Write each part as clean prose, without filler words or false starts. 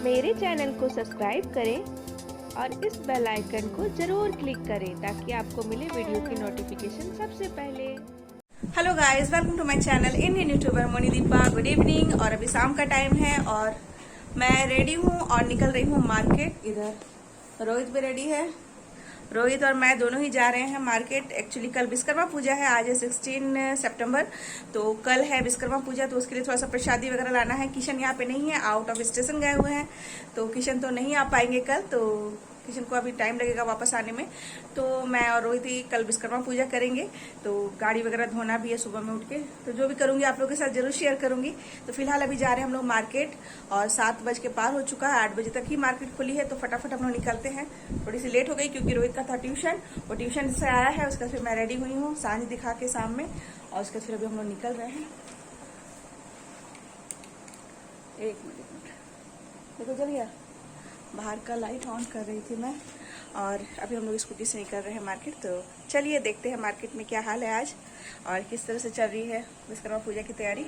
मेरे चैनल को सब्सक्राइब करें और इस बेल आइकन को ज़रूर क्लिक करें ताकि आपको मिले वीडियो की नोटिफिकेशन सबसे पहले। Hello guys, welcome to my channel Indian YouTuber Monideepa. Good evening. और अभी शाम का टाइम है और मैं रेडी हूँ और निकल रही हूँ मार्केट। इधर रोहित भी रेडी है। रोहित और मैं दोनों ही जा रहे हैं मार्केट। एक्चुअली कल विश्वकर्मा पूजा है, आज है 16 सितंबर, तो कल है विश्वकर्मा पूजा, तो उसके लिए थोड़ा सा प्रसादी वगैरह लाना है। किशन यहाँ पे नहीं है, आउट ऑफ स्टेशन गए हुए हैं, तो किशन तो नहीं आ पाएंगे कल, तो किशन को अभी टाइम लगेगा वापस आने में। तो मैं और रोहित ही कल विश्वकर्मा पूजा करेंगे, तो गाड़ी वगैरह धोना भी है सुबह में उठ के, तो जो भी करूंगी आप लोगों के साथ जरूर शेयर करूंगी। तो फिलहाल अभी जा रहे हैं हम लोग मार्केट और 7 बज के पार हो चुका है, 8 बजे तक ही मार्केट खुली है, तो फटाफट हम लोग निकलते हैं। थोड़ी सी लेट हो गई क्योंकि रोहित का था ट्यूशन, वो ट्यूशन से आया है, उसका फिर मैं रेडी हुई हूँ सांझ दिखा के शाम में, और उसका फिर अभी हम लोग निकल रहे हैं। एक मिनट देखो, चल गया। बाहर का लाइट ऑन कर रही थी मैं, और अभी हम लोग स्कूटी से निकल रहे हैं मार्केट। तो चलिए देखते हैं मार्केट में क्या हाल है आज और किस तरह से चल रही है विश्वकर्मा पूजा की तैयारी।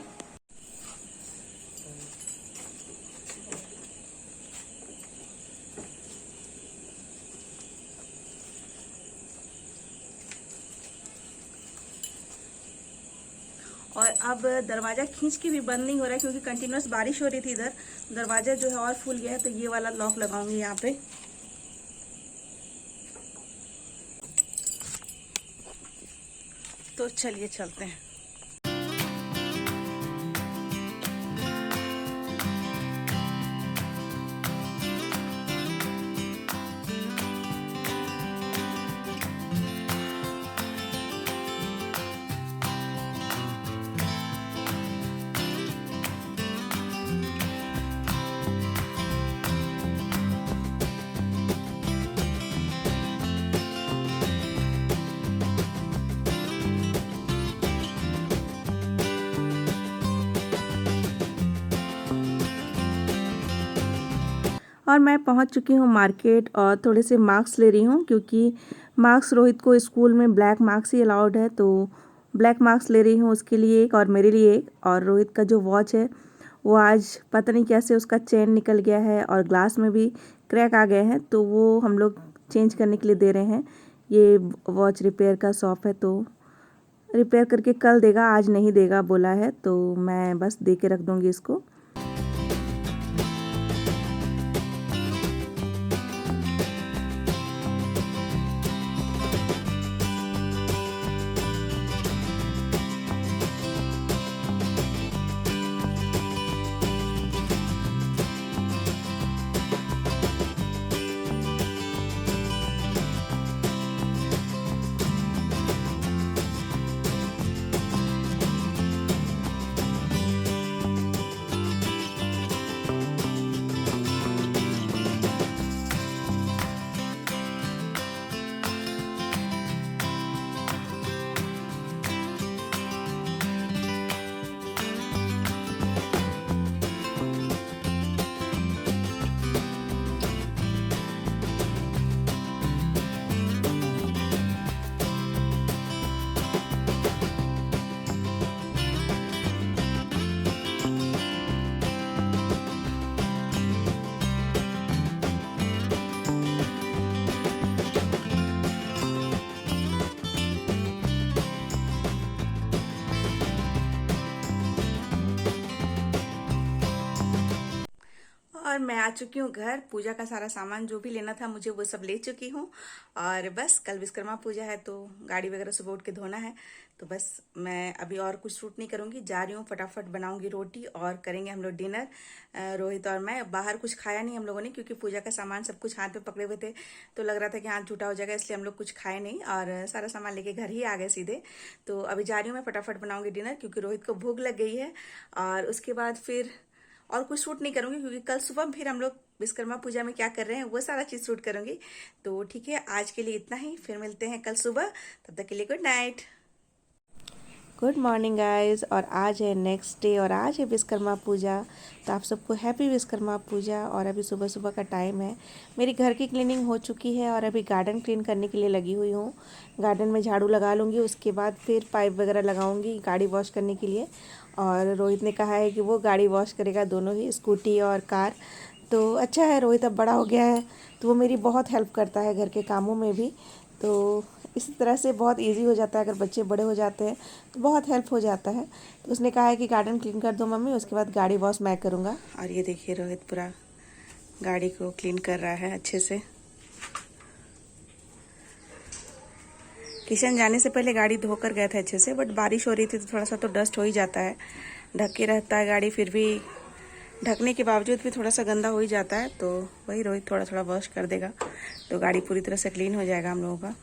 और अब दरवाजा खींच के भी बंद नहीं हो रहा है क्योंकि कंटिन्यूअस बारिश हो रही थी इधर। दरवाजा जो है और फूल गया है, तो ये वाला लॉक लगाऊंगी यहाँ पे। तो चलिए चलते हैं। और मैं पहुंच चुकी हूं मार्केट और थोड़े से मार्क्स ले रही हूं क्योंकि मार्क्स रोहित को स्कूल में ब्लैक मार्क्स ही अलाउड है, तो ब्लैक मार्क्स ले रही हूं उसके लिए एक और मेरे लिए एक। और रोहित का जो वॉच है वो आज पता नहीं कैसे उसका चेन निकल गया है और ग्लास में भी क्रैक आ गए हैं, तो वो हम लोग चेंज करने के लिए दे रहे हैं। ये वॉच रिपेयर का शॉप है, तो रिपेयर करके कल देगा, आज नहीं देगा बोला है, तो मैं बस दे के रख दूँगी इसको। और मैं आ चुकी हूँ घर। पूजा का सारा सामान जो भी लेना था मुझे वो सब ले चुकी हूँ, और बस कल विश्वकर्मा पूजा है तो गाड़ी वगैरह सुबह उठ के धोना है। तो बस मैं अभी और कुछ शूट नहीं करूँगी, जा रही हूँ, फटाफट बनाऊंगी रोटी और करेंगे हम लोग डिनर। रोहित और मैं बाहर कुछ खाया नहीं हम लोगों ने क्योंकि पूजा का सामान सब कुछ हाथ में पकड़े हुए थे, तो लग रहा था कि हाथ झूठा हो जाएगा, इसलिए हम लोग कुछ खाए नहीं और सारा सामान लेके घर ही आ गए सीधे। तो अभी जा रही हूँ मैं, फटाफट बनाऊंगी डिनर क्योंकि रोहित को भूख लग गई है। और उसके बाद फिर और कुछ शूट नहीं करूंगी क्योंकि कल सुबह फिर हम लोग विश्वकर्मा पूजा में क्या कर रहे हैं वो सारा चीज शूट करूंगी। तो ठीक है, आज के लिए इतना ही, फिर मिलते हैं कल सुबह, तब तक के लिए good night. Good morning guys, और आज है नेक्स्ट डे और आज है विश्वकर्मा पूजा। तो आप सबको हैप्पी विश्वकर्मा पूजा। और अभी सुबह सुबह का टाइम है, मेरी घर की क्लीनिंग हो चुकी है और अभी गार्डन क्लीन करने के लिए लगी हुई हूँ। गार्डन में झाड़ू लगा लूँगी, उसके बाद फिर पाइप वगैरह लगाऊँगी गाड़ी वॉश करने के लिए। और रोहित ने कहा है कि वो गाड़ी वॉश करेगा, दोनों ही, स्कूटी और कार। तो अच्छा है, रोहित अब बड़ा हो गया है तो वो मेरी बहुत हेल्प करता है घर के कामों में भी। तो इस तरह से बहुत इजी हो जाता है, अगर बच्चे बड़े हो जाते हैं तो बहुत हेल्प हो जाता है। तो उसने कहा है कि गार्डन क्लीन कर दो मम्मी, उसके बाद गाड़ी वॉश मैं करूँगा। और ये देखिए रोहित पूरा गाड़ी को क्लीन कर रहा है अच्छे से। किशन जाने से पहले गाड़ी धोकर गए थे अच्छे से, बट बारिश हो रही थी तो थोड़ा सा तो डस्ट हो ही जाता है। ढक के रहता है गाड़ी, फिर भी ढकने के बावजूद भी थोड़ा सा गंदा हो ही जाता है। तो वही रोहित थोड़ा थोड़ा वॉश कर देगा तो गाड़ी पूरी तरह से क्लीन हो जाएगा हम लोगों का।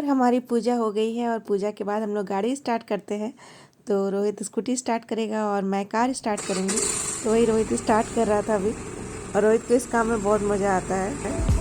और हमारी पूजा हो गई है और पूजा के बाद हम लोग गाड़ी स्टार्ट करते हैं। तो रोहित स्कूटी स्टार्ट करेगा और मैं कार स्टार्ट करूँगी। तो वही रोहित स्टार्ट कर रहा था अभी, और रोहित को इस काम में बहुत मज़ा आता है।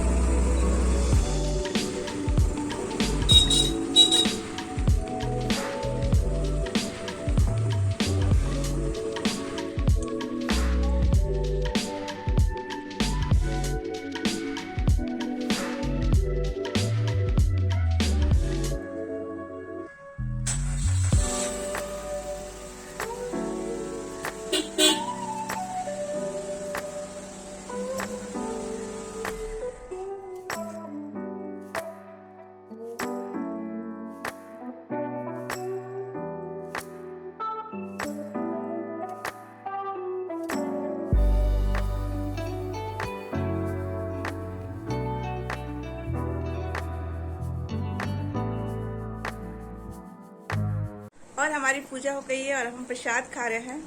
और हमारी पूजा हो गई है और हम प्रसाद खा रहे हैं।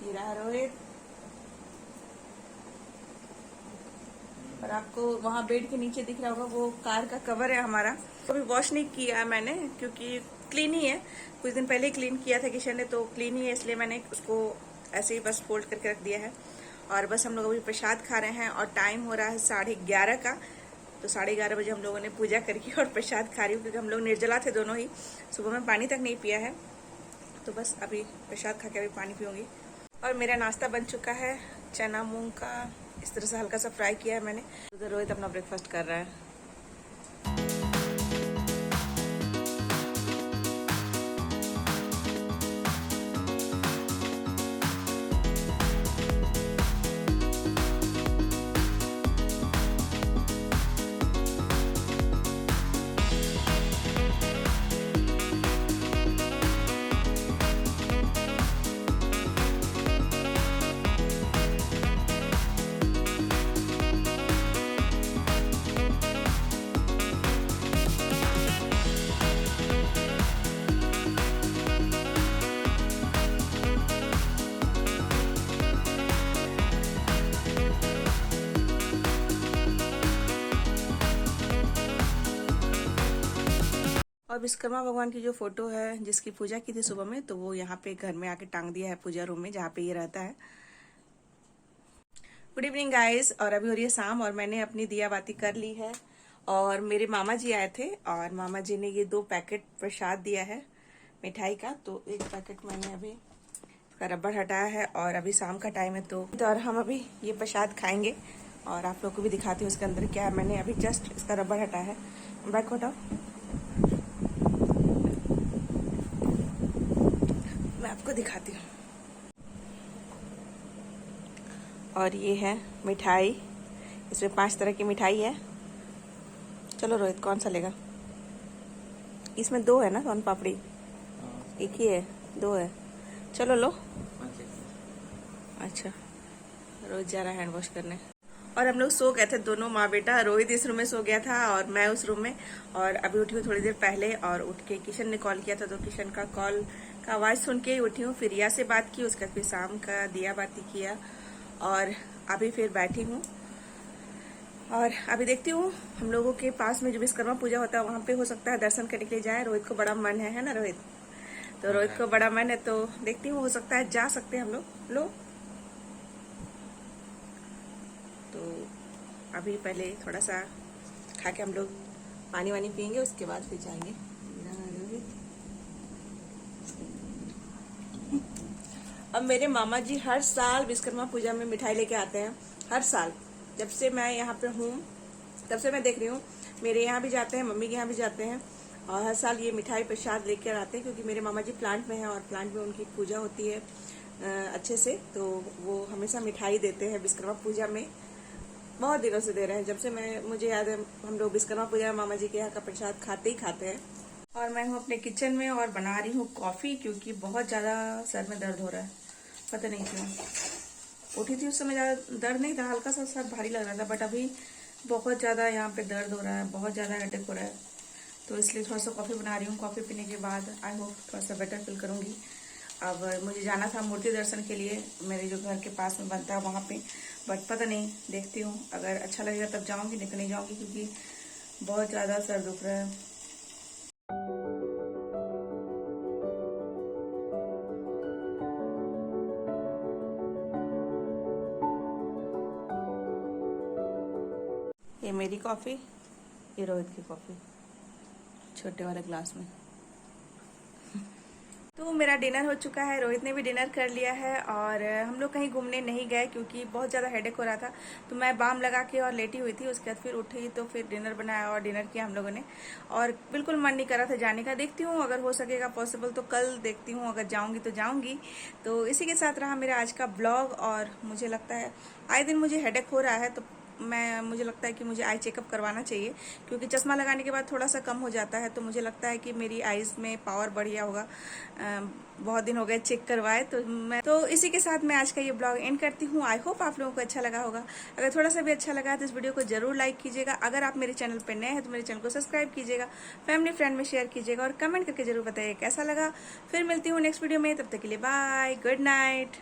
ये रहा रोहित, और आपको वहाँ बेड के नीचे दिख रहा होगा वो कार का कवर है हमारा। अभी वॉश नहीं किया मैंने क्योंकि क्लीन ही है, कुछ दिन पहले ही क्लीन किया था किशन ने, तो क्लीन ही है, इसलिए मैंने उसको ऐसे ही बस फोल्ड करके रख दिया है। और बस हम लोग अभी प्रसाद खा रहे हैं और टाइम हो रहा है 11:30 का। तो 11:30 बजे हम लोगों ने पूजा करके और प्रसाद खा रही हूँ, क्योंकि हम लोग निर्जला थे दोनों ही, सुबह में पानी तक नहीं पिया है। तो बस अभी प्रसाद खा के अभी पानी पीऊँगी। और मेरा नाश्ता बन चुका है, चना मूंग का इस तरह से हल्का सा फ्राई किया है मैंने। उधर रोहित अपना ब्रेकफास्ट कर रहा है। और विश्वकर्मा भगवान की जो फोटो है जिसकी पूजा की थी सुबह में, तो वो यहाँ पे घर में आके टांग दिया है पूजा रूम में, जहाँ पे ये रहता है। गुड इवनिंग गाइस, और अभी हो रही है शाम और मैंने अपनी दिया बाती कर ली है। और मेरे मामा जी आए थे और मामा जी ने ये 2 पैकेट प्रसाद दिया है मिठाई का। तो एक पैकेट मैंने अभी इसका रबड़ हटाया है और अभी शाम का टाइम है, तो और हम अभी ये प्रसाद खाएंगे और आप लोग को भी दिखाती हूँ इसके अंदर क्या है। मैंने अभी जस्ट इसका रबड़ हटाया है, बैक हटाओ, मैं आपको दिखाती हूँ। और ये है मिठाई, इसमें 5 तरह की मिठाई है। चलो रोहित कौन सा लेगा? इसमें 2 है ना सोन पापड़ी, एक ही है, 2 है, चलो लो। अच्छा, रोहित जा रहा है हैंड वॉश करने। और हम लोग सो गए थे दोनों माँ बेटा, रोहित इस रूम में सो गया था और मैं उस रूम में। और अभी उठी हूँ थोड़ी देर पहले, और उठ के किशन ने कॉल किया था, तो किशन का कॉल का आवाज़ सुन के ही उठी हूँ। फिर रिया से बात की, उसका फिर शाम का दिया बाती किया और अभी फिर बैठी हूँ। और अभी देखती हूँ हम लोगों के पास में जो विश्वकर्मा पूजा होता है वहाँ पे हो सकता है दर्शन करने के लिए जाए। रोहित को बड़ा मन है ना रोहित? तो रोहित को बड़ा मन है, तो देखती हूँ, हो सकता है जा सकते हैं हम लोग। लो, तो अभी पहले थोड़ा सा खा के हम लोग पानी वानी पियेंगे, उसके बाद फिर जाएंगे। अब मेरे मामा जी हर साल विश्वकर्मा पूजा में मिठाई लेके आते हैं, हर साल। जब से मैं यहाँ पे हूँ तब से मैं देख रही हूँ, मेरे यहाँ भी जाते हैं, मम्मी के यहाँ भी जाते हैं, और हर साल ये मिठाई प्रसाद लेकर आते हैं। क्योंकि मेरे मामा जी प्लांट में हैं और प्लांट में उनकी पूजा होती है अच्छे से, तो वो हमेशा मिठाई देते हैं विश्वकर्मा पूजा में। बहुत दिनों से दे रहे हैं, जब से मुझे याद है हम लोग विश्वकर्मा पूजा में मामा जी के यहाँ का प्रसाद खाते ही खाते हैं। और मैं हूँ अपने किचन में और बना रही हूँ कॉफ़ी, क्योंकि बहुत ज़्यादा सर में दर्द हो रहा है, पता नहीं क्यों। उठी थी उस समय ज़्यादा दर्द नहीं था, हल्का सा सर भारी लग रहा था, बट अभी बहुत ज़्यादा यहाँ पे दर्द हो रहा है, बहुत ज़्यादा हेडेक हो रहा है। तो इसलिए थोड़ा सा कॉफ़ी बना रही हूँ। कॉफ़ी पीने के बाद आई होप थोड़ा सा बेटर फील करूँगी। अब मुझे जाना था मूर्ति दर्शन के लिए, मेरे जो घर के पास में बनता है वहाँ पे, बट पता नहीं, देखती हूँ, अगर अच्छा लगेगा तब जाऊँगी, नहीं तो नहीं जाऊँगी, क्योंकि बहुत ज़्यादा सर दुख रहा है। ये मेरी कॉफ़ी, ये रोहित की कॉफ़ी, छोटे वाले ग्लास में। तो मेरा डिनर हो चुका है, रोहित ने भी डिनर कर लिया है और हम लोग कहीं घूमने नहीं गए क्योंकि बहुत ज़्यादा हेडेक हो रहा था। तो मैं बाम लगा के और लेटी हुई थी, उसके बाद फिर उठी तो फिर डिनर बनाया और डिनर किया हम लोगों ने। और बिल्कुल मन नहीं कर रहा था जाने का। देखती हूँ अगर हो सकेगा पॉसिबल तो कल देखती हूँ, अगर जाऊँगी तो जाऊँगी। तो इसी के साथ रहा मेरा आज का ब्लॉग। और मुझे लगता है आए दिन मुझे हेडेक हो रहा है, तो मुझे लगता है कि मुझे आई चेकअप करवाना चाहिए क्योंकि चश्मा लगाने के बाद थोड़ा सा कम हो जाता है। तो मुझे लगता है कि मेरी आईज में पावर बढ़िया होगा। बहुत दिन हो गए चेक करवाए। तो इसी के साथ मैं आज का ये ब्लॉग एंड करती हूँ। आई होप आप लोगों को अच्छा लगा होगा। अगर थोड़ा सा भी अच्छा लगा तो इस वीडियो को जरूर लाइक कीजिएगा। अगर आप मेरे चैनल पर नए हैं तो मेरे चैनल को सब्सक्राइब कीजिएगा, फैमिली फ्रेंड में शेयर कीजिएगा और कमेंट करके जरूर बताइए कैसा लगा। फिर मिलती हूँ नेक्स्ट वीडियो में, तब तक के लिए बाय, गुड नाइट।